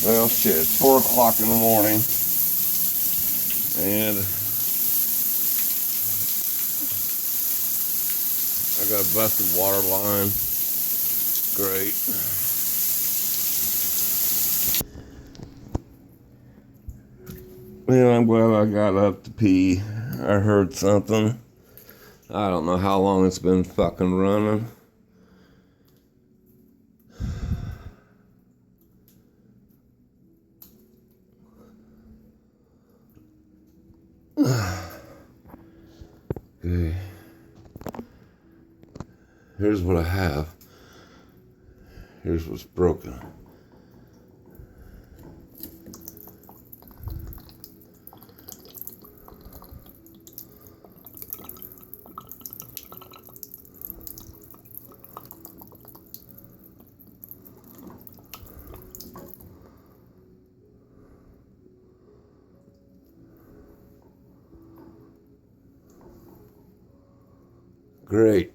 Well, shit, it's 4 o'clock in the morning, and I got a busted water line. Great. Well, I'm glad I got up to pee. I heard something. I don't know how long it's been fucking running. Okay. Here's what I have. Here's what's broken. Great.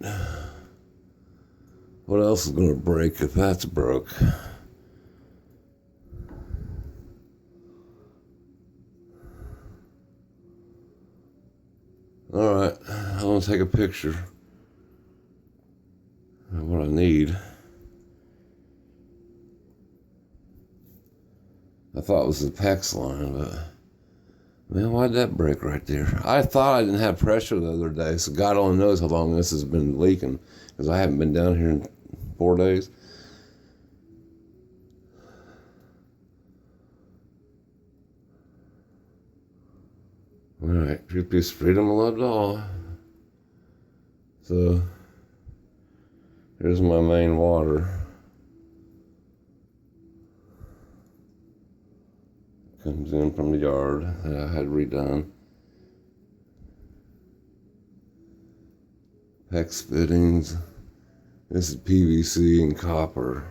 What else is going to break if that's broke? Alright, I'm going to take a picture of what I need. I thought it was the PEX line, but man, why'd that break right there? I thought I didn't have pressure the other day, so God only knows how long this has been leaking, because I haven't been down here in 4 days. Alright, peace, freedom, loved all. So, here's my main water. Comes in from the yard that I had redone. PEX fittings. This is PVC and copper.